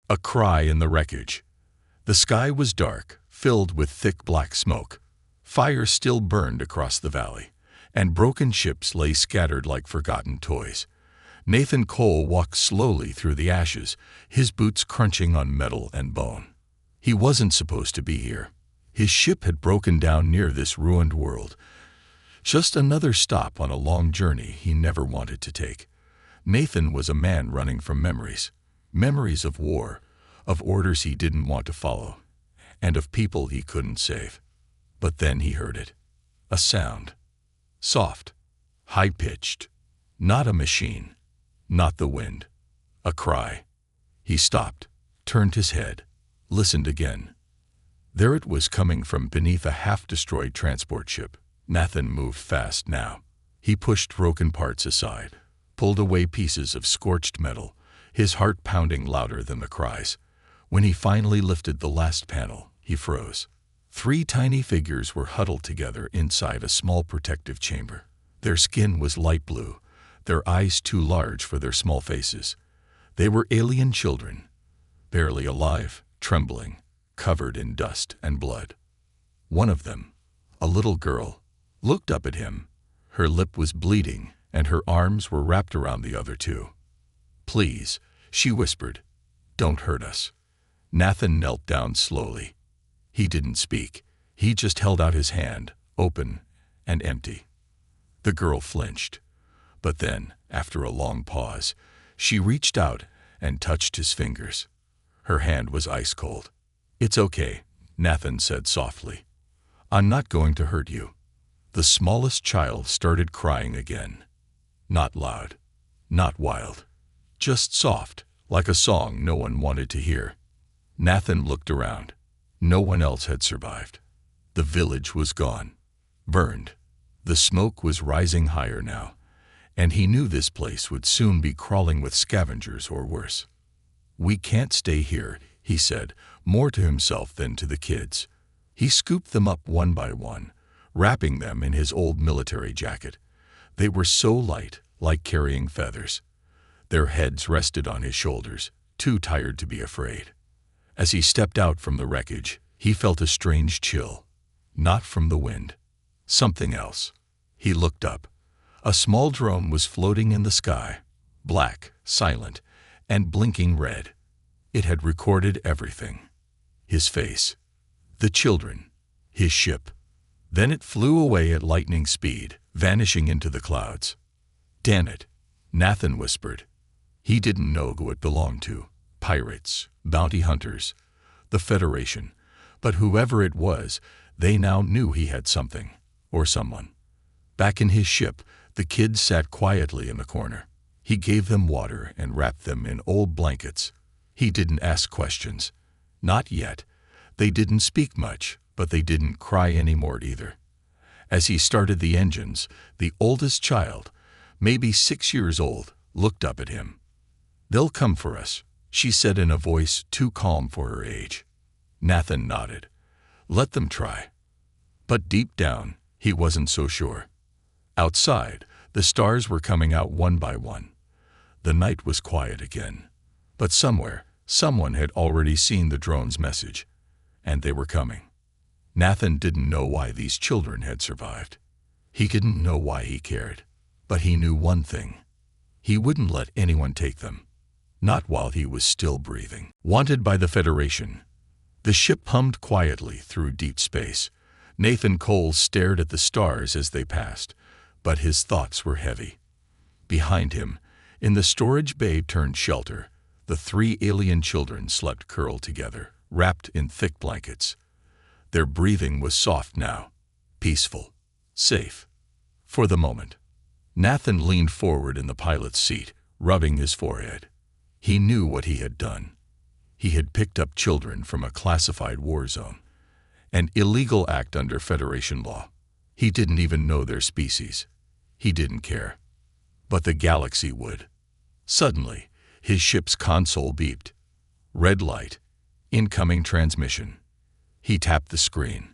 A cry in the wreckage. The sky was dark, filled with thick black smoke. Fire still burned across the valley, and broken ships lay scattered like forgotten toys. Nathan Cole walked slowly through the ashes, his boots crunching on metal and bone. He wasn't supposed to be here. His ship had broken down near this ruined world. Just another stop on a long journey he never wanted to take. Nathan was a man running from memories. Memories of war, of orders he didn't want to follow, and of people he couldn't save. But then he heard it. A sound. Soft. High-pitched. Not a machine. Not the wind. A cry. He stopped, turned his head, listened again. There it was, coming from beneath a half-destroyed transport ship. Nathan moved fast now. He pushed broken parts aside, pulled away pieces of scorched metal, his heart pounding louder than the cries. When he finally lifted the last panel, he froze. 3 tiny figures were huddled together inside a small protective chamber. Their skin was light blue, their eyes too large for their small faces. They were alien children, barely alive, trembling, covered in dust and blood. One of them, a little girl, looked up at him. Her lip was bleeding, and her arms were wrapped around the other 2. "Please," she whispered, "don't hurt us." Nathan knelt down slowly. He didn't speak. He just held out his hand, open and empty. The girl flinched. But then, after a long pause, she reached out and touched his fingers. Her hand was ice cold. "It's okay," Nathan said softly. "I'm not going to hurt you." The smallest child started crying again. Not loud, not wild, just soft, like a song no one wanted to hear. Nathan looked around. No one else had survived. The village was gone, burned. The smoke was rising higher now, and he knew this place would soon be crawling with scavengers or worse. "We can't stay here," he said, more to himself than to the kids. He scooped them up one by one, wrapping them in his old military jacket. They were so light, like carrying feathers. Their heads rested on his shoulders, too tired to be afraid. As he stepped out from the wreckage, he felt a strange chill. Not from the wind. Something else. He looked up. A small drone was floating in the sky, black, silent, and blinking red. It had recorded everything. His face. The children. His ship. Then it flew away at lightning speed, vanishing into the clouds. "Damn it," Nathan whispered. He didn't know who it belonged to. Pirates, bounty hunters, the Federation. But whoever it was, they now knew he had something, or someone. Back in his ship, the kids sat quietly in the corner. He gave them water and wrapped them in old blankets. He didn't ask questions. Not yet. They didn't speak much, but they didn't cry anymore either. As he started the engines, the oldest child, maybe 6 years old, looked up at him. "They'll come for us," she said in a voice too calm for her age. Nathan nodded. Let them try. But deep down, he wasn't so sure. Outside, the stars were coming out one by one. The night was quiet again. But somewhere, someone had already seen the drone's message, and they were coming. Nathan didn't know why these children had survived. He didn't know why he cared. But he knew one thing. He wouldn't let anyone take them. Not while he was still breathing. Wanted by the Federation. The ship hummed quietly through deep space. Nathan Cole stared at the stars as they passed, but his thoughts were heavy. Behind him, in the storage bay turned shelter, the 3 alien children slept curled together, wrapped in thick blankets. Their breathing was soft now, peaceful, safe. For the moment. Nathan leaned forward in the pilot's seat, rubbing his forehead. He knew what he had done. He had picked up children from a classified war zone, an illegal act under Federation law. He didn't even know their species. He didn't care. But the galaxy would. Suddenly, his ship's console beeped. Red light. Incoming transmission. He tapped the screen.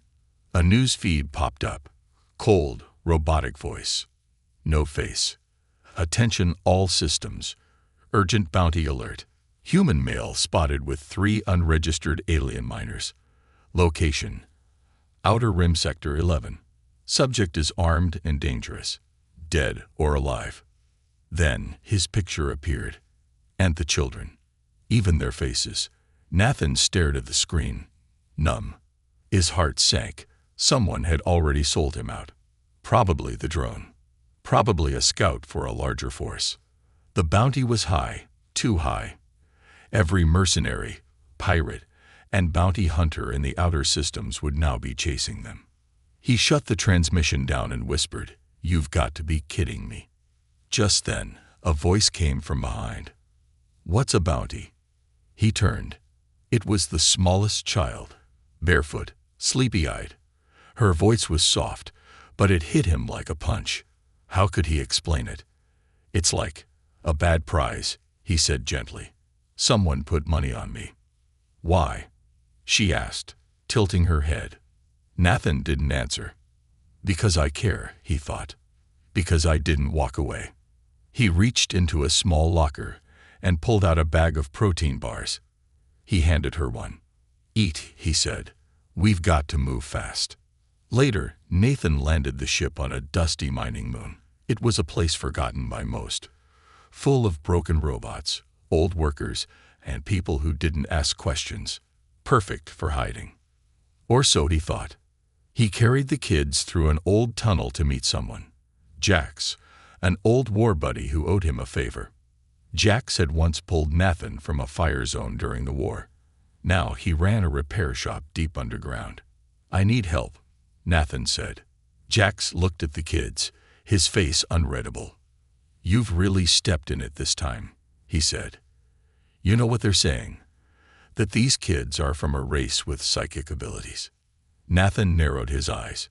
A news feed popped up. Cold, robotic voice. No face. Attention all systems. Urgent bounty alert. Human male spotted with 3 unregistered alien miners. Location: Outer Rim Sector 11. Subject is armed and dangerous, dead or alive. Then his picture appeared. And the children. Even their faces. Nathan stared at the screen, numb. His heart sank. Someone had already sold him out. Probably the drone. Probably a scout for a larger force. The bounty was high, too high. Every mercenary, pirate, and bounty hunter in the outer systems would now be chasing them. He shut the transmission down and whispered, "You've got to be kidding me." Just then, a voice came from behind. "What's a bounty?" He turned. It was the smallest child, barefoot, sleepy-eyed. Her voice was soft, but it hit him like a punch. How could he explain it? "It's like a bad prize," he said gently. "Someone put money on me." "Why?" she asked, tilting her head. Nathan didn't answer. "Because I care," he thought. "Because I didn't walk away." He reached into a small locker and pulled out a bag of protein bars. He handed her one. "Eat," he said. "We've got to move fast." Later, Nathan landed the ship on a dusty mining moon. It was a place forgotten by most, full of broken robots, old workers, and people who didn't ask questions. Perfect for hiding. Or so he thought. He carried the kids through an old tunnel to meet someone. Jax, an old war buddy who owed him a favor. Jax had once pulled Nathan from a fire zone during the war. Now he ran a repair shop deep underground. "I need help," Nathan said. Jax looked at the kids, his face unreadable. "You've really stepped in it this time," he said. "You know what they're saying? That these kids are from a race with psychic abilities." Nathan narrowed his eyes.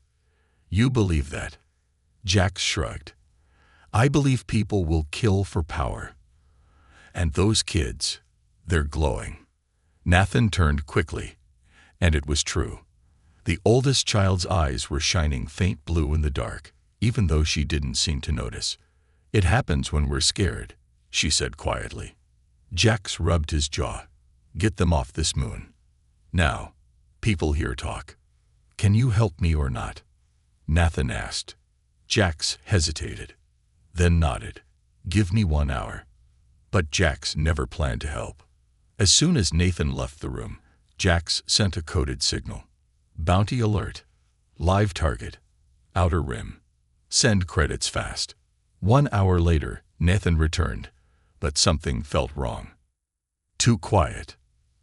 "You believe that?" Jax shrugged. "I believe people will kill for power. And those kids, they're glowing." Nathan turned quickly, and it was true. The oldest child's eyes were shining faint blue in the dark, even though she didn't seem to notice. "It happens when we're scared," she said quietly. Jax rubbed his jaw. "Get them off this moon. Now, people here talk." "Can you help me or not?" Nathan asked. Jax hesitated, then nodded. "Give me 1 hour." But Jax never planned to help. As soon as Nathan left the room, Jax sent a coded signal. "Bounty alert. Live target. Outer rim. Send credits fast." 1 hour later, Nathan returned, but something felt wrong. Too quiet.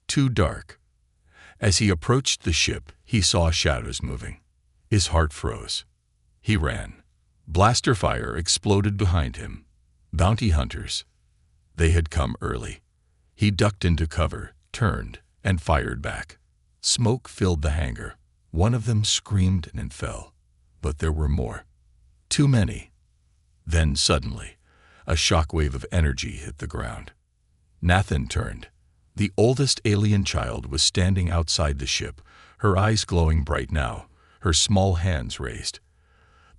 Too dark. As he approached the ship, he saw shadows moving. His heart froze. He ran. Blaster fire exploded behind him. Bounty hunters. They had come early. He ducked into cover, turned, and fired back. Smoke filled the hangar. One of them screamed and fell. But there were more. Too many. Then suddenly, a shockwave of energy hit the ground. Nathan turned. The oldest alien child was standing outside the ship, her eyes glowing bright now, her small hands raised.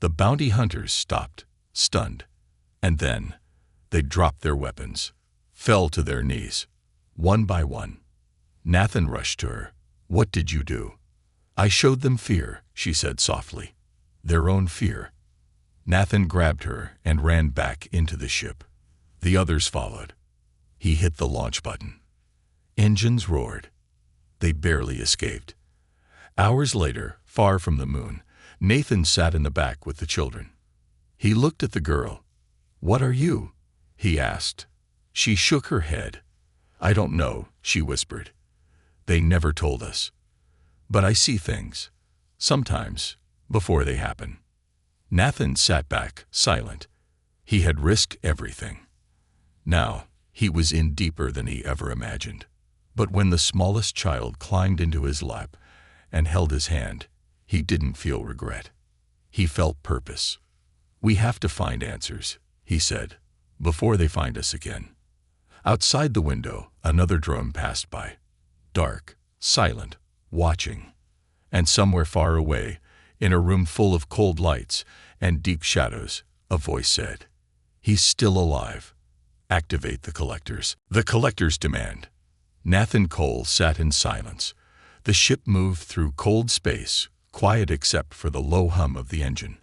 The bounty hunters stopped, stunned, and then they dropped their weapons, fell to their knees, one by one. Nathan rushed to her. "What did you do?" "I showed them fear," she said softly. "Their own fear." Nathan grabbed her and ran back into the ship. The others followed. He hit the launch button. Engines roared. They barely escaped. Hours later, far from the moon, Nathan sat in the back with the children. He looked at the girl. "What are you?" he asked. She shook her head. "I don't know," she whispered. "They never told us. But I see things. Sometimes, before they happen." Nathan sat back, silent. He had risked everything. Now, he was in deeper than he ever imagined. But when the smallest child climbed into his lap and held his hand, he didn't feel regret. He felt purpose. "We have to find answers," he said, "before they find us again." Outside the window, another drone passed by. Dark, silent, watching. And somewhere far away, in a room full of cold lights and deep shadows, a voice said, "He's still alive. Activate the collectors. The collectors demand. Nathan Cole sat in silence. The ship moved through cold space, quiet except for the low hum of the engine.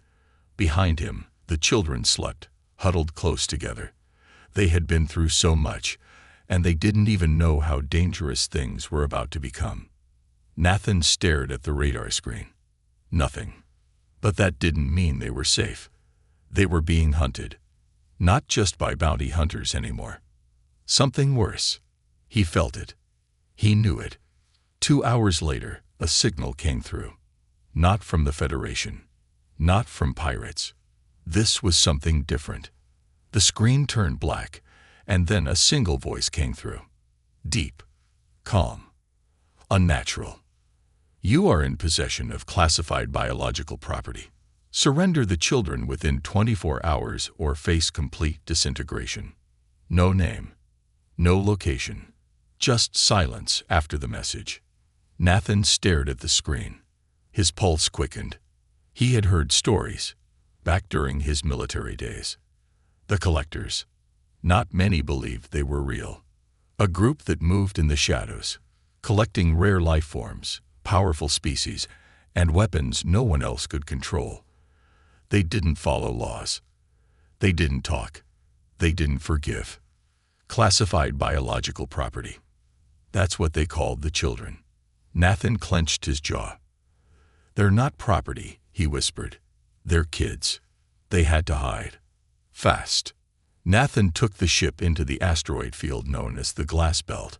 Behind him, the children slept, huddled close together. They had been through so much, and they didn't even know how dangerous things were about to become. Nathan stared at the radar screen. Nothing. But that didn't mean they were safe. They were being hunted. Not just by bounty hunters anymore. Something worse. He felt it. He knew it. 2 hours later, a signal came through. Not from the Federation. Not from pirates. This was something different. The screen turned black, and then a single voice came through. Deep. Calm. Unnatural. You are in possession of classified biological property. Surrender the children within 24 hours or face complete disintegration. No name. No location. Just silence after the message. Nathan stared at the screen. His pulse quickened. He had heard stories, back during his military days. The collectors. Not many believed they were real. A group that moved in the shadows, collecting rare life forms, powerful species, and weapons no one else could control. They didn't follow laws. They didn't talk. They didn't forgive. Classified biological property. That's what they called the children. Nathan clenched his jaw. They're not property, he whispered. They're kids. They had to hide. Fast. Nathan took the ship into the asteroid field known as the Glass Belt,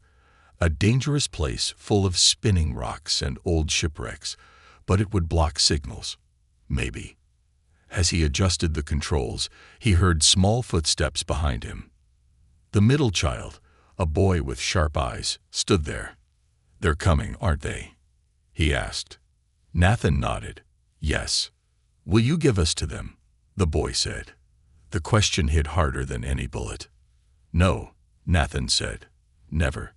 a dangerous place full of spinning rocks and old shipwrecks, but it would block signals. Maybe. As he adjusted the controls, he heard small footsteps behind him. The middle child, a boy with sharp eyes, stood there. They're coming, aren't they? He asked. Nathan nodded. Yes. Will you give us to them? The boy said. The question hit harder than any bullet. No, Nathan said. Never.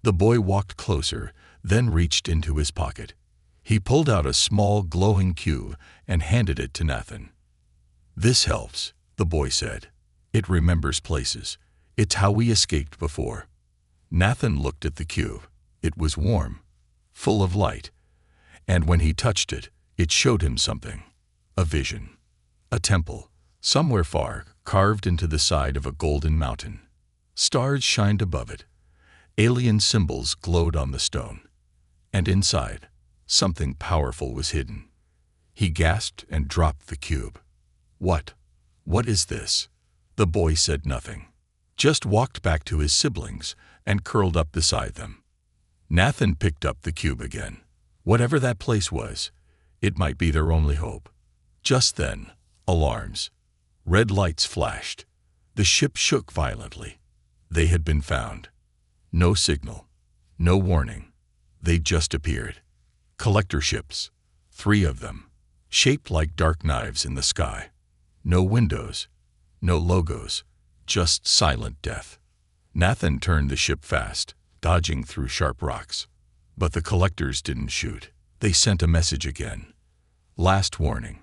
The boy walked closer, then reached into his pocket. He pulled out a small glowing cube and handed it to Nathan. This helps, the boy said. It remembers places. It's how we escaped before. Nathan looked at the cube. It was warm, full of light, and when he touched it, it showed him something. A vision. A temple, somewhere far, carved into the side of a golden mountain. Stars shined above it. Alien symbols glowed on the stone. And inside, something powerful was hidden. He gasped and dropped the cube. What? What is this? The boy said nothing. Just walked back to his siblings and curled up beside them. Nathan picked up the cube again. Whatever that place was, it might be their only hope. Just then, alarms. Red lights flashed. The ship shook violently. They had been found. No signal. No warning. They just appeared. Collector ships. 3 of them. Shaped like dark knives in the sky. No windows. No logos. Just silent death. Nathan turned the ship fast, dodging through sharp rocks. But the collectors didn't shoot. They sent a message again. Last warning.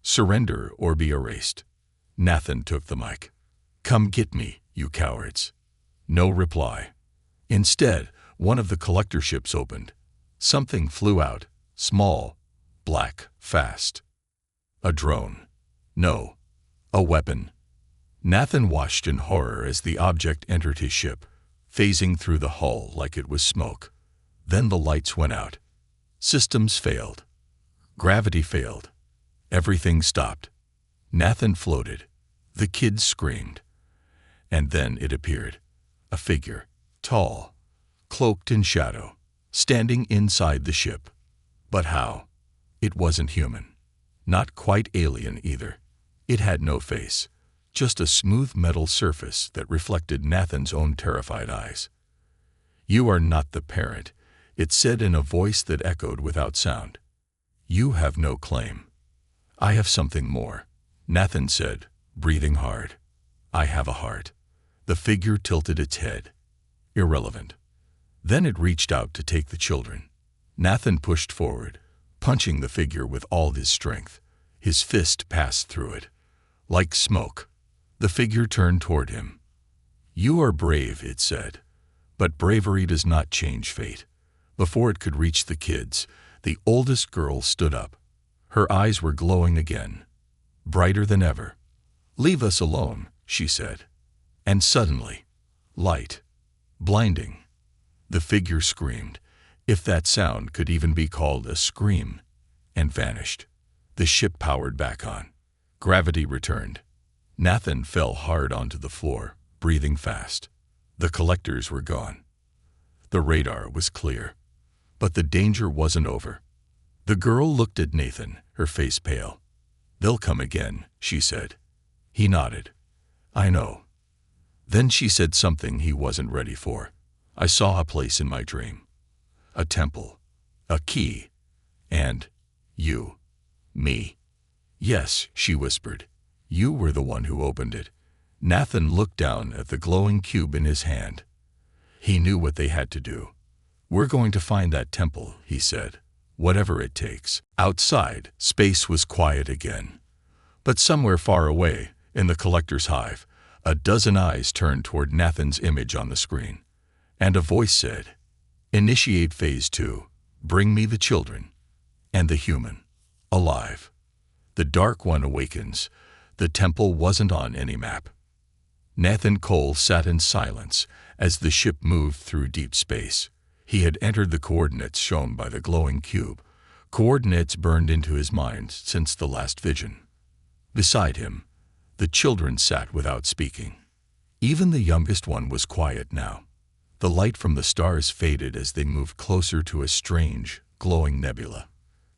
Surrender or be erased. Nathan took the mic. Come get me, you cowards. No reply. Instead, one of the collector ships opened. Something flew out, small, black, fast. A drone. No. A weapon. Nathan watched in horror as the object entered his ship, phasing through the hull like it was smoke. Then the lights went out. Systems failed. Gravity failed. Everything stopped. Nathan floated. The kids screamed. And then it appeared. A figure, tall, cloaked in shadow, standing inside the ship. But how? It wasn't human. Not quite alien either. It had no face, just a smooth metal surface that reflected Nathan's own terrified eyes. You are not the parent, it said in a voice that echoed without sound. You have no claim. I have something more, Nathan said, breathing hard. I have a heart. The figure tilted its head. Irrelevant. Then it reached out to take the children. Nathan pushed forward, punching the figure with all his strength. His fist passed through it. Like smoke, the figure turned toward him. "You are brave," it said. But bravery does not change fate. Before it could reach the kids, the oldest girl stood up. Her eyes were glowing again, brighter than ever. "Leave us alone," she said. And suddenly, light, blinding. The figure screamed, if that sound could even be called a scream, and vanished. The ship powered back on. Gravity returned. Nathan fell hard onto the floor, breathing fast. The collectors were gone. The radar was clear. But the danger wasn't over. The girl looked at Nathan, her face pale. "They'll come again," she said. He nodded. "I know." Then she said something he wasn't ready for. "I saw a place in my dream. A temple. A key. And you. Me." "Yes," she whispered. "You were the one who opened it." Nathan looked down at the glowing cube in his hand. He knew what they had to do. "We're going to find that temple," he said. "Whatever it takes." Outside, space was quiet again. But somewhere far away, in the collector's hive, a dozen eyes turned toward Nathan's image on the screen. And a voice said, "Initiate Phase 2. Bring me the children. And the human. Alive." The Dark One awakens. The temple wasn't on any map. Nathan Cole sat in silence as the ship moved through deep space. He had entered the coordinates shown by the glowing cube, coordinates burned into his mind since the last vision. Beside him, the children sat without speaking. Even the youngest one was quiet now. The light from the stars faded as they moved closer to a strange, glowing nebula.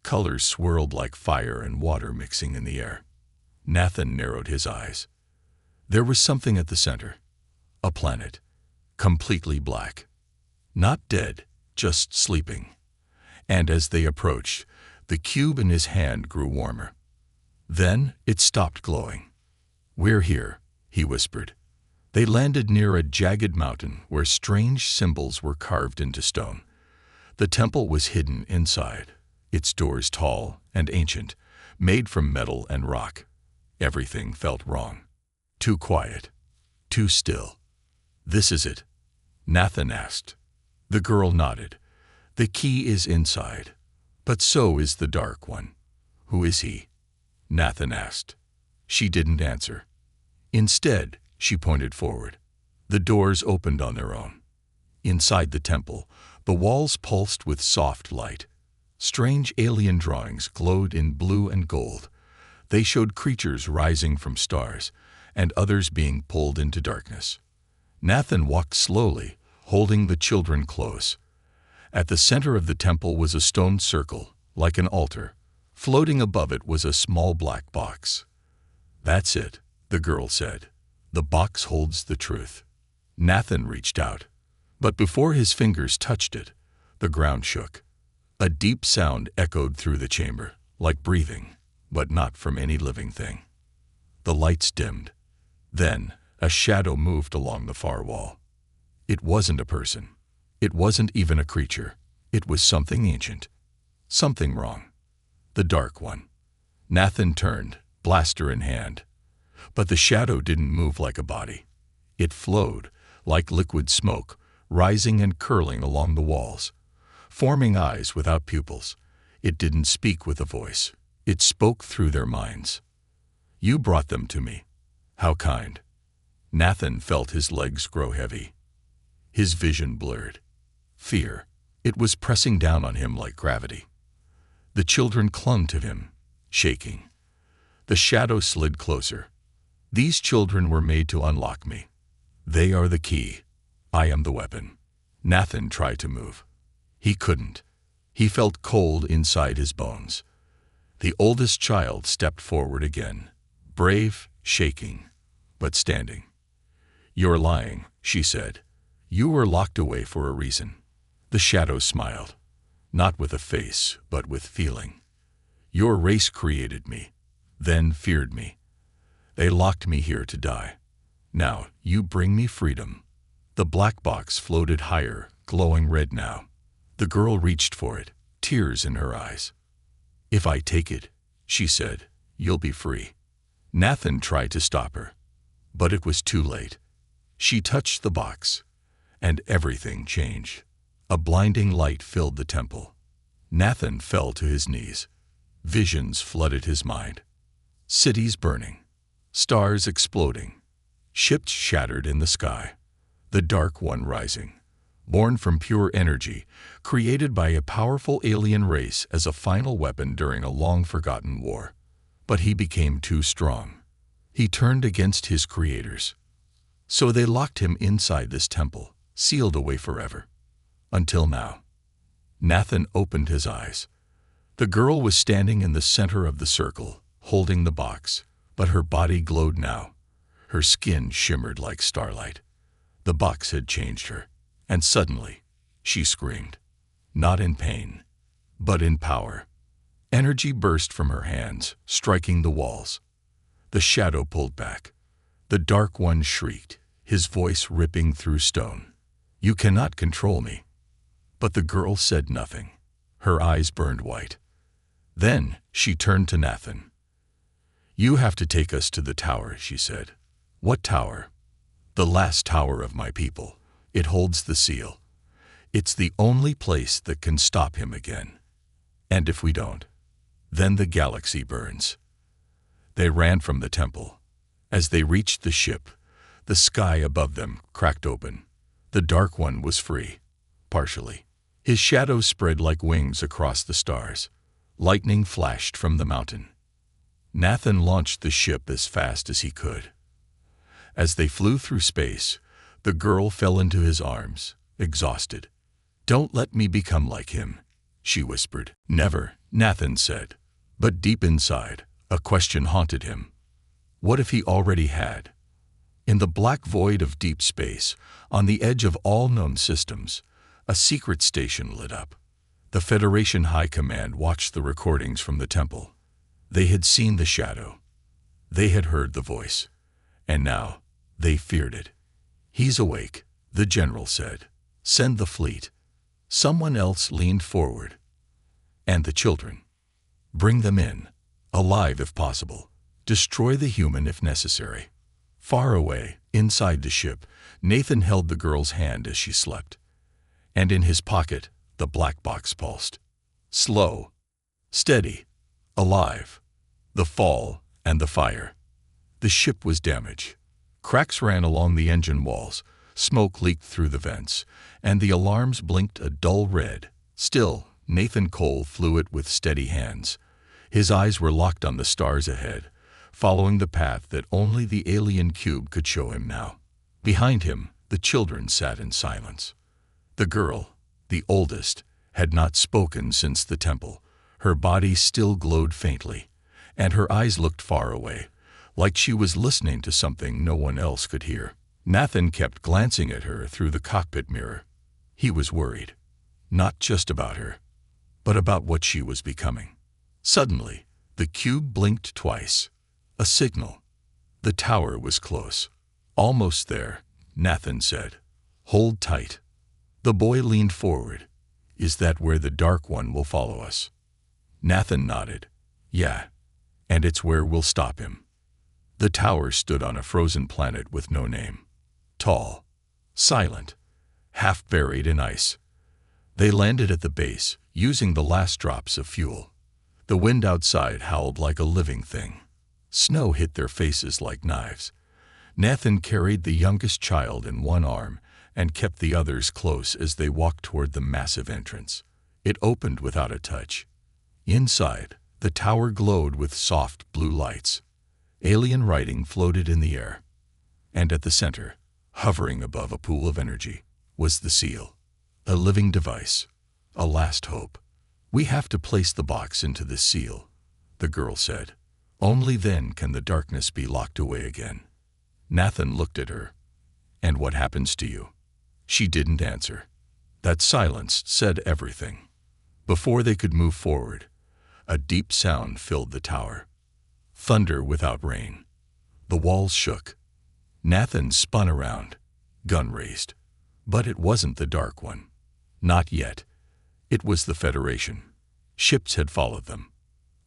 Colors swirled like fire and water mixing in the air. Nathan narrowed his eyes. There was something at the center. A planet. Completely black. Not dead, just sleeping. And as they approached, the cube in his hand grew warmer. Then it stopped glowing. "We're here," he whispered. They landed near a jagged mountain where strange symbols were carved into stone. The temple was hidden inside, its doors tall and ancient, made from metal and rock. Everything felt wrong. Too quiet. Too still. "This is it?" Nathan asked. The girl nodded. "The key is inside. But so is the Dark One." "Who is he?" Nathan asked. She didn't answer. Instead, she pointed forward. The doors opened on their own. Inside the temple, the walls pulsed with soft light. Strange alien drawings glowed in blue and gold. They showed creatures rising from stars, and others being pulled into darkness. Nathan walked slowly, holding the children close. At the center of the temple was a stone circle, like an altar. Floating above it was a small black box. "That's it," the girl said. "The box holds the truth." Nathan reached out. But before his fingers touched it, the ground shook. A deep sound echoed through the chamber, like breathing, but not from any living thing. The lights dimmed. Then, a shadow moved along the far wall. It wasn't a person. It wasn't even a creature. It was something ancient. Something wrong. The Dark One. Nathan turned, blaster in hand. But the shadow didn't move like a body. It flowed, like liquid smoke, rising and curling along the walls, forming eyes without pupils. It didn't speak with a voice. It spoke through their minds. "You brought them to me. How kind." Nathan felt his legs grow heavy. His vision blurred. Fear. It was pressing down on him like gravity. The children clung to him, shaking. The shadow slid closer. "These children were made to unlock me. They are the key. I am the weapon." Nathan tried to move. He couldn't. He felt cold inside his bones. The oldest child stepped forward again, brave, shaking, but standing. "You're lying," she said. "You were locked away for a reason." The shadow smiled, not with a face, but with feeling. "Your race created me, then feared me. They locked me here to die. Now you bring me freedom." The black box floated higher, glowing red now. The girl reached for it, tears in her eyes. "If I take it," she said, "you'll be free." Nathan tried to stop her, but it was too late. She touched the box, and everything changed. A blinding light filled the temple. Nathan fell to his knees. Visions flooded his mind. Cities burning, stars exploding, ships shattered in the sky. The Dark One rising, born from pure energy, created by a powerful alien race as a final weapon during a long-forgotten war. But he became too strong. He turned against his creators. So they locked him inside this temple, sealed away forever. Until now. Nathan opened his eyes. The girl was standing in the center of the circle, holding the box, but her body glowed now. Her skin shimmered like starlight. The box had changed her, and suddenly, she screamed. Not in pain, but in power. Energy burst from her hands, striking the walls. The shadow pulled back. The Dark One shrieked, his voice ripping through stone. You cannot control me. But the girl said nothing. Her eyes burned white. Then she turned to Nathan. You have to take us to the tower, she said. What tower? The last tower of my people. It holds the seal. It's the only place that can stop him again. And if we don't, then the galaxy burns. They ran from the temple. As they reached the ship, the sky above them cracked open. The Dark One was free, partially. His shadow spread like wings across the stars. Lightning flashed from the mountain. Nathan launched the ship as fast as he could. As they flew through space, the girl fell into his arms, exhausted. Don't let me become like him, she whispered. Never, Nathan said. But deep inside, a question haunted him. What if he already had? In the black void of deep space, on the edge of all known systems, a secret station lit up. The Federation High Command watched the recordings from the temple. They had seen the shadow. They had heard the voice. And now, they feared it. He's awake, the general said. Send the fleet. Someone else leaned forward. And the children. Bring them in, alive if possible. Destroy the human if necessary. Far away, inside the ship, Nathan held the girl's hand as she slept. And in his pocket, the black box pulsed. Slow, steady, alive. The fall and the fire. The ship was damaged. Cracks ran along the engine walls, smoke leaked through the vents, and the alarms blinked a dull red. Still, Nathan Cole flew it with steady hands. His eyes were locked on the stars ahead, following the path that only the alien cube could show him now. Behind him, the children sat in silence. The girl, the oldest, had not spoken since the temple. Her body still glowed faintly, and her eyes looked far away, like she was listening to something no one else could hear. Nathan kept glancing at her through the cockpit mirror. He was worried, not just about her, but about what she was becoming. Suddenly, the cube blinked twice. A signal. The tower was close. Almost there, Nathan said. Hold tight. The boy leaned forward. Is that where the Dark One will follow us? Nathan nodded. Yeah, and it's where we'll stop him. The tower stood on a frozen planet with no name. Tall, silent, half buried in ice. They landed at the base, using the last drops of fuel. The wind outside howled like a living thing. Snow hit their faces like knives. Nathan carried the youngest child in one arm and kept the others close as they walked toward the massive entrance. It opened without a touch. Inside, the tower glowed with soft blue lights. Alien writing floated in the air. And at the center, hovering above a pool of energy, was the seal. A living device. A last hope. We have to place the box into this seal, the girl said. Only then can the darkness be locked away again. Nathan looked at her. And what happens to you? She didn't answer. That silence said everything. Before they could move forward, a deep sound filled the tower. Thunder without rain. The walls shook. Nathan spun around, gun raised. But it wasn't the Dark One. Not yet. It was the Federation. Ships had followed them.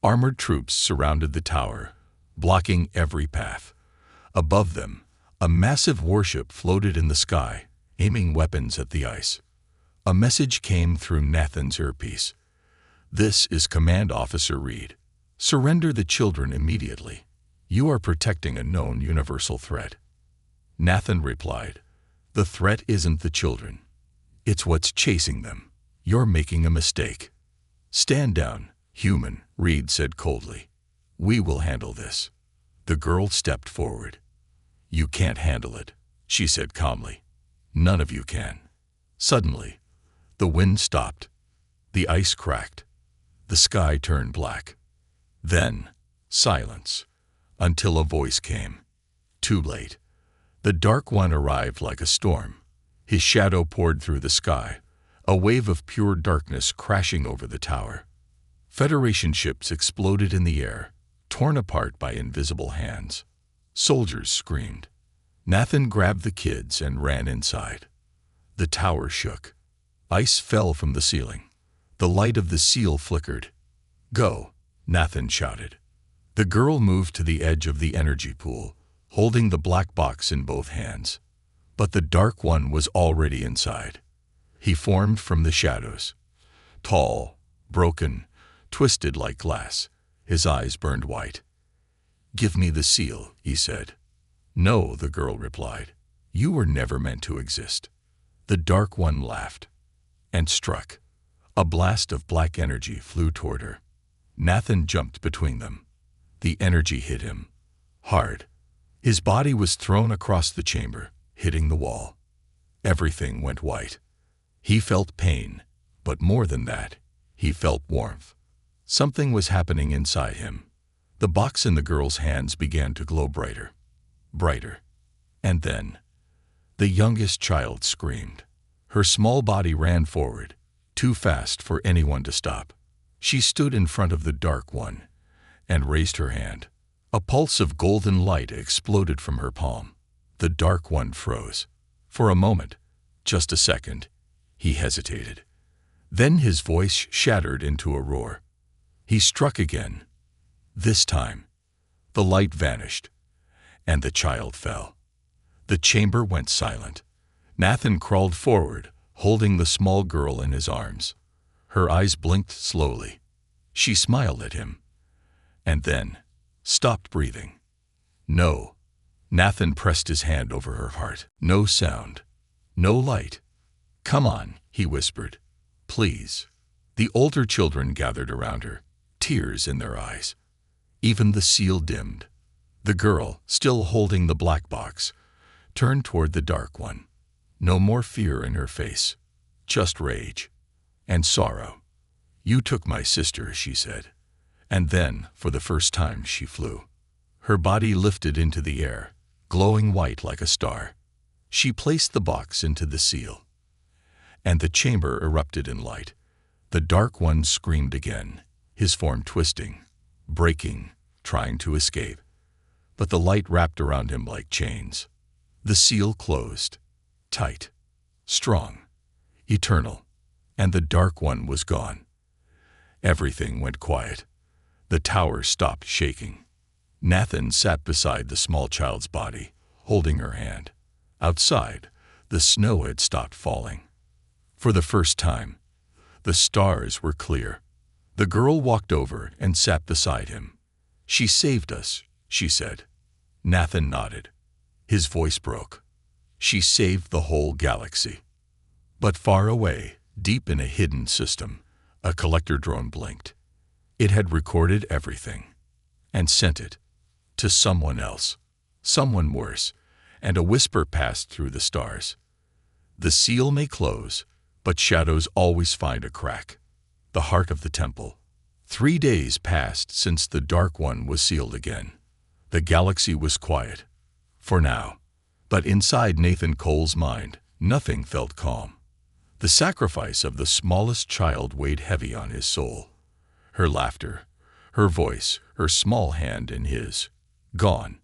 Armored troops surrounded the tower, blocking every path. Above them, A massive warship floated in the sky, aiming weapons at the ice. A message came through Nathan's earpiece. "This is Command Officer Reed. Surrender the children immediately. You are protecting a known universal threat." Nathan replied, "The threat isn't the children. It's what's chasing them. You're making a mistake." "Stand down, human," Reed said coldly. "We will handle this." The girl stepped forward. "You can't handle it," she said calmly. "None of you can." Suddenly, the wind stopped. The ice cracked. The sky turned black. Then, silence, until a voice came. Too late. The Dark One arrived like a storm. His shadow poured through the sky, a wave of pure darkness crashing over the tower. Federation ships exploded in the air, torn apart by invisible hands. Soldiers screamed. Nathan grabbed the kids and ran inside. The tower shook. Ice fell from the ceiling. The light of the seal flickered. "Go," Nathan shouted. The girl moved to the edge of the energy pool, holding the black box in both hands. But the Dark One was already inside. He formed from the shadows. Tall, broken, twisted like glass. His eyes burned white. "Give me the seal," he said. "No," the girl replied. "You were never meant to exist." The Dark One laughed and struck. A blast of black energy flew toward her. Nathan jumped between them. The energy hit him hard. His body was thrown across the chamber, hitting the wall. Everything went white. He felt pain, but more than that, he felt warmth. Something was happening inside him. The box in the girl's hands began to glow brighter, brighter. And then, the youngest child screamed. Her small body ran forward, too fast for anyone to stop. She stood in front of the Dark One and raised her hand. A pulse of golden light exploded from her palm. The Dark One froze. For a moment, just a second, he hesitated. Then his voice shattered into a roar. He struck again. This time, the light vanished, and the child fell. The chamber went silent. Nathan crawled forward, holding the small girl in his arms. Her eyes blinked slowly. She smiled at him, and then stopped breathing. "No." Nathan pressed his hand over her heart. "No sound. No light. Come on," he whispered. "Please." The older children gathered around her, tears in their eyes. Even the seal dimmed. The girl, still holding the black box, turned toward the Dark One. No more fear in her face, just rage and sorrow. "You took my sister," she said. And then, for the first time, she flew. Her body lifted into the air, glowing white like a star. She placed the box into the seal, and the chamber erupted in light. The Dark One screamed again, his form twisting, breaking, trying to escape. But the light wrapped around him like chains. The seal closed, tight, strong, eternal, and the Dark One was gone. Everything went quiet. The tower stopped shaking. Nathan sat beside the small child's body, holding her hand. Outside, the snow had stopped falling. For the first time, the stars were clear. The girl walked over and sat beside him. "She saved us," she said. Nathan nodded. His voice broke. "She saved the whole galaxy." But far away, deep in a hidden system, a collector drone blinked. It had recorded everything and sent it to someone else, someone worse, and a whisper passed through the stars. "The seal may close, but shadows always find a crack." The heart of the temple. 3 days passed since the Dark One was sealed again. The galaxy was quiet, for now. But inside Nathan Cole's mind, nothing felt calm. The sacrifice of the smallest child weighed heavy on his soul. Her laughter, her voice, her small hand in his. Gone.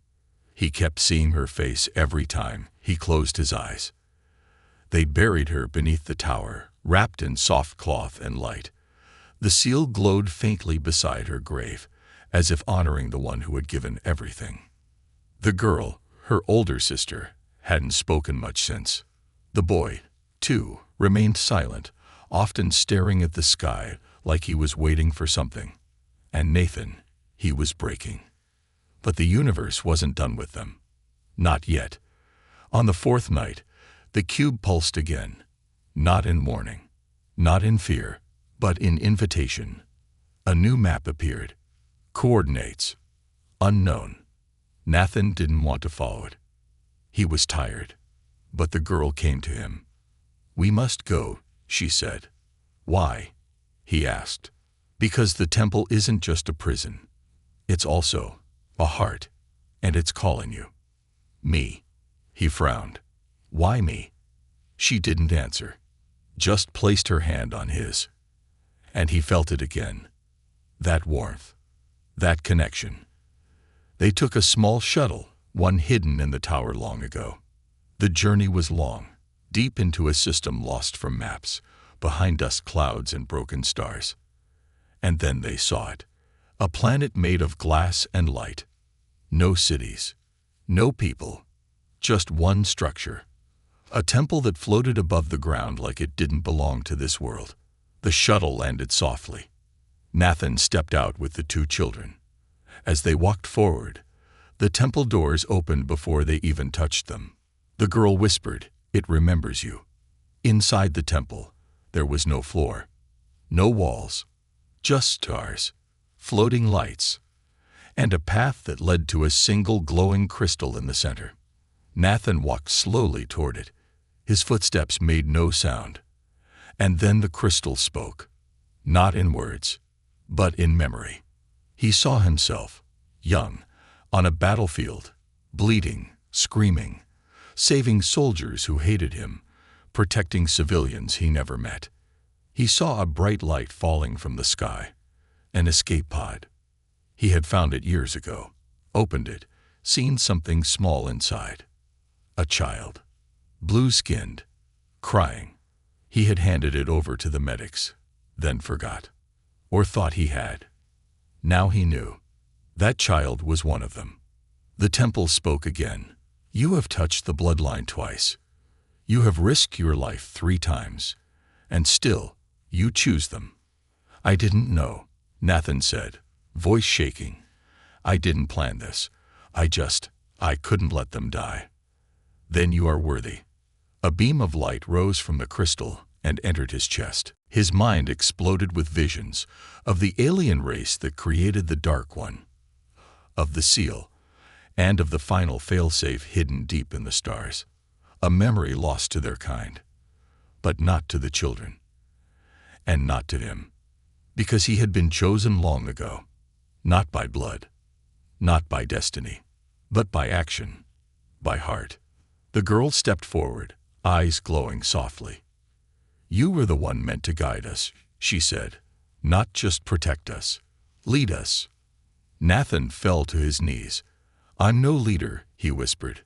He kept seeing her face every time he closed his eyes. They buried her beneath the tower, wrapped in soft cloth and light. The seal glowed faintly beside her grave, as if honoring the one who had given everything. The girl, Her older sister hadn't spoken much since. The boy, too, remained silent, often staring at the sky like he was waiting for something. And Nathan, he was breaking. But the universe wasn't done with them. Not yet. On the fourth night, the cube pulsed again, not in warning, not in fear, but in invitation. A new map appeared. Coordinates. Unknown. Nathan didn't want to follow it. He was tired. But the girl came to him. "We must go," she said. "Why?" he asked. "Because the temple isn't just a prison. It's also a heart, and it's calling you." "Me?" He frowned. "Why me?" She didn't answer, just placed her hand on his. And he felt it again. That warmth. That connection. They took a small shuttle, one hidden in the tower long ago. The journey was long, deep into a system lost from maps, behind dust clouds and broken stars. And then they saw it. A planet made of glass and light. No cities. No people. Just one structure. A temple that floated above the ground like it didn't belong to this world. The shuttle landed softly. Nathan stepped out with the two children. As they walked forward, the temple doors opened before they even touched them. The girl whispered, "It remembers you." Inside the temple, there was no floor, no walls, just stars, floating lights, and a path that led to a single glowing crystal in the center. Nathan walked slowly toward it. His footsteps made no sound. And then the crystal spoke, not in words, but in memory. He saw himself, young, on a battlefield, bleeding, screaming, saving soldiers who hated him, protecting civilians he never met. He saw a bright light falling from the sky, an escape pod. He had found it years ago, opened it, seen something small inside. A child, blue-skinned, crying. He had handed it over to the medics, then forgot, or thought he had. Now he knew. That child was one of them. The temple spoke again. "You have touched the bloodline twice. You have risked your life 3 times, and still, you choose them." "I didn't know," Nathan said, voice shaking. "I didn't plan this. I couldn't let them die." "Then you are worthy." A beam of light rose from the crystal and entered his chest. His mind exploded with visions of the alien race that created the Dark One, of the seal, and of the final failsafe hidden deep in the stars. A memory lost to their kind, but not to the children. And not to him, because he had been chosen long ago, not by blood, not by destiny, but by action, by heart. The girl stepped forward, eyes glowing softly. "You were the one meant to guide us," she said, "not just protect us, lead us." Nathan fell to his knees. "I'm no leader," he whispered.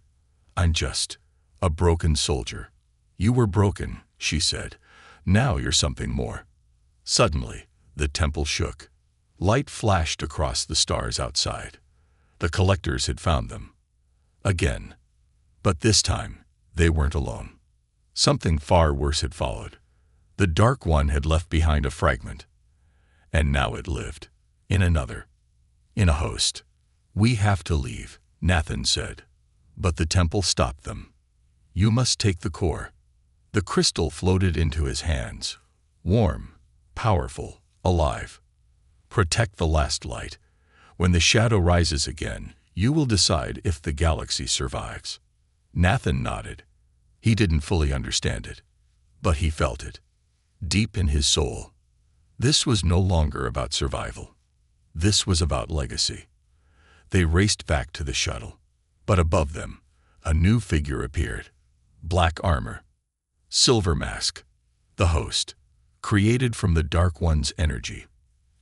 "I'm just a broken soldier." "You were broken," she said. "Now you're something more." Suddenly, the temple shook. Light flashed across the stars outside. The collectors had found them. Again. But this time, they weren't alone. Something far worse had followed. The Dark One had left behind a fragment. And now it lived. In another. In a host. "We have to leave," Nathan said. But the temple stopped them. "You must take the core." The crystal floated into his hands. Warm, powerful, alive. "Protect the last light. When the shadow rises again, you will decide if the galaxy survives." Nathan nodded. He didn't fully understand it, but he felt it. Deep in his soul. This was no longer about survival. This was about legacy. They raced back to the shuttle. But above them, a new figure appeared. Black armor. Silver mask. The host. Created from the Dark One's energy.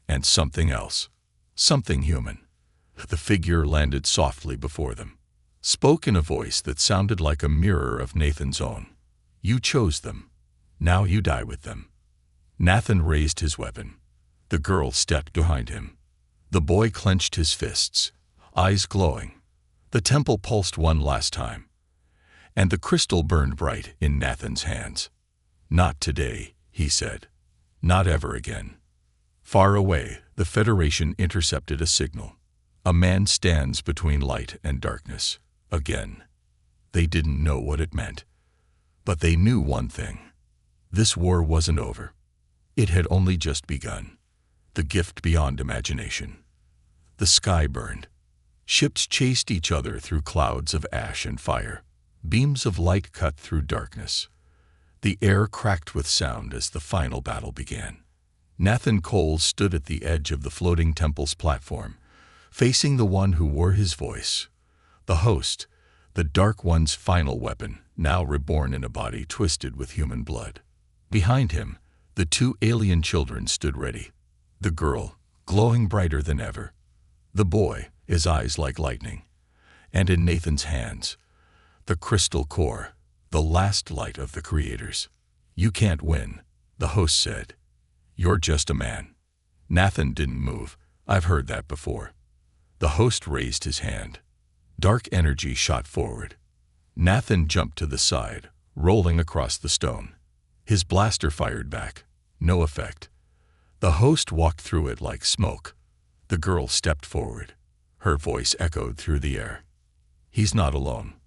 And something else. Something human. The figure landed softly before them. Spoke in a voice that sounded like a mirror of Nathan's own. "You chose them. Now you die with them." Nathan raised his weapon. The girl stepped behind him. The boy clenched his fists, eyes glowing. The temple pulsed one last time, and the crystal burned bright in Nathan's hands. "Not today," he said. "Not ever again." Far away, the Federation intercepted a signal. A man stands between light and darkness. Again. They didn't know what it meant. But they knew one thing. This war wasn't over. It had only just begun. The gift beyond imagination. The sky burned. Ships chased each other through clouds of ash and fire. Beams of light cut through darkness. The air cracked with sound as the final battle began. Nathan Cole stood at the edge of the floating temple's platform, facing the one who wore his voice. The host, the Dark One's final weapon, now reborn in a body twisted with human blood. Behind him, the two alien children stood ready. The girl, glowing brighter than ever. The boy, his eyes like lightning. And in Nathan's hands, the crystal core, the last light of the creators. "You can't win," the host said. "You're just a man." Nathan didn't move. "I've heard that before." The host raised his hand. Dark energy shot forward. Nathan jumped to the side, rolling across the stone. His blaster fired back. No effect. The host walked through it like smoke. The girl stepped forward. Her voice echoed through the air. "He's not alone."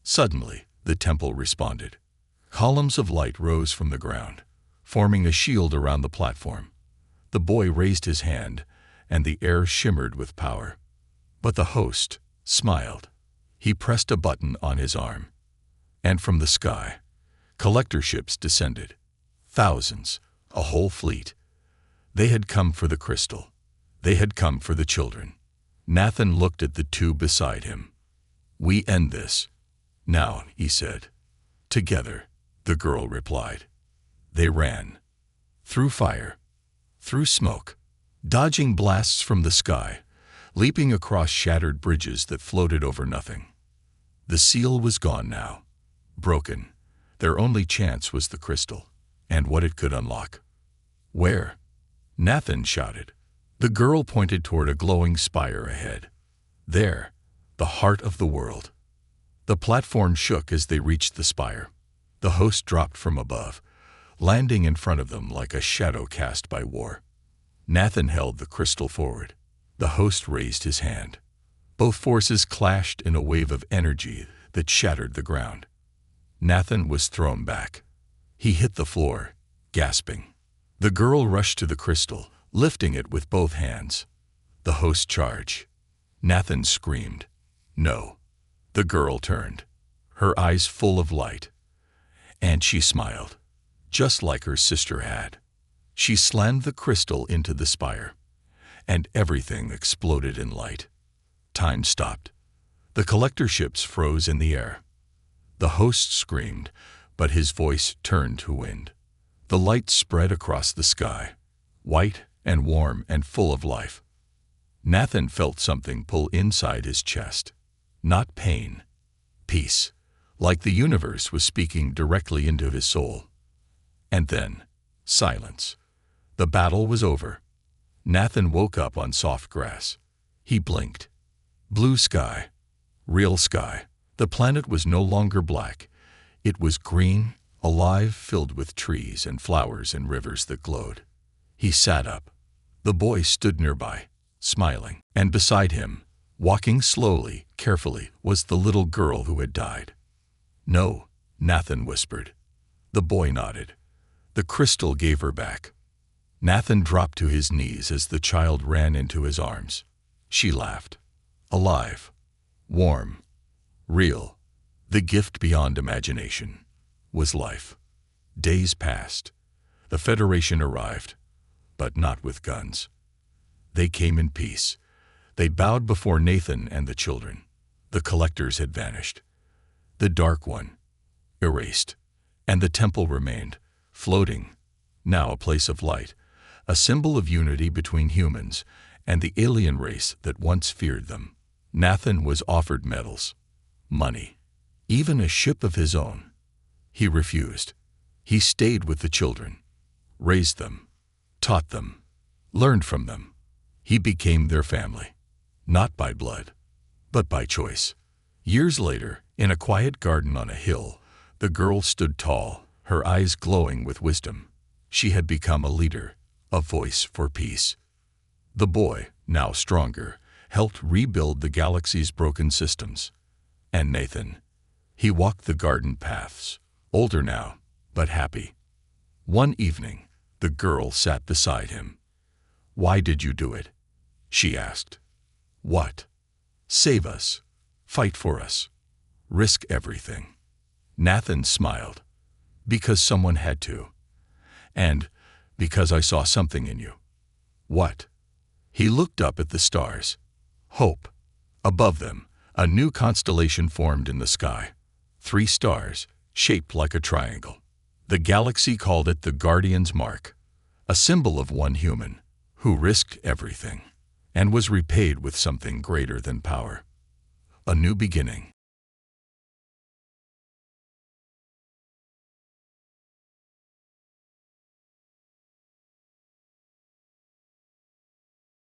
Suddenly, the temple responded. Columns of light rose from the ground, forming a shield around the platform. The boy raised his hand, and the air shimmered with power. But the host smiled. He pressed a button on his arm. And from the sky, collector ships descended. Thousands, a whole fleet. They had come for the crystal. They had come for the children. Nathan looked at the two beside him. "We end this. Now," he said. "Together," the girl replied. They ran. Through fire. Through smoke. Dodging blasts from the sky. Leaping across shattered bridges that floated over nothing. The seal was gone now. Broken. Their only chance was the crystal, and what it could unlock. "Where?" Nathan shouted. The girl pointed toward a glowing spire ahead. "There, the heart of the world." The platform shook as they reached the spire. The host dropped from above, landing in front of them like a shadow cast by war. Nathan held the crystal forward. The host raised his hand. Both forces clashed in a wave of energy that shattered the ground. Nathan was thrown back. He hit the floor, gasping. The girl rushed to the crystal, lifting it with both hands. The host charged. Nathan screamed. "No." The girl turned, her eyes full of light. And she smiled, just like her sister had. She slammed the crystal into the spire, and everything exploded in light. Time stopped. The collector ships froze in the air. The host screamed, but his voice turned to wind. The light spread across the sky, white and warm and full of life. Nathan felt something pull inside his chest. Not pain. Peace. Like the universe was speaking directly into his soul. And then, silence. The battle was over. Nathan woke up on soft grass. He blinked. Blue sky. Real sky. The planet was no longer black. It was green, alive, filled with trees and flowers and rivers that glowed. He sat up. The boy stood nearby, smiling. And beside him, walking slowly, carefully, was the little girl who had died. "No," Nathan whispered. The boy nodded. The crystal gave her back. Nathan dropped to his knees as the child ran into his arms. She laughed. Alive. Warm. Real. The gift beyond imagination was life. Days passed. The Federation arrived, but not with guns. They came in peace. They bowed before Nathan and the children. The collectors had vanished. The Dark One, erased. And the temple remained, floating, now a place of light, a symbol of unity between humans and the alien race that once feared them. Nathan was offered medals, money, even a ship of his own. He refused. He stayed with the children, raised them, taught them, learned from them. He became their family, not by blood, but by choice. Years later, in a quiet garden on a hill, the girl stood tall, her eyes glowing with wisdom. She had become a leader, a voice for peace. The boy, now stronger, helped rebuild the galaxy's broken systems. And Nathan, he walked the garden paths, older now, but happy. One evening, the girl sat beside him. "Why did you do it?" she asked. "What?" "Save us. Fight for us. Risk everything." Nathan smiled. "Because someone had to. And because I saw something in you." "What?" He looked up at the stars. Hope. Above them, a new constellation formed in the sky. 3 stars, shaped like a triangle. The galaxy called it the Guardian's Mark, a symbol of one human who risked everything and was repaid with something greater than power. A new beginning.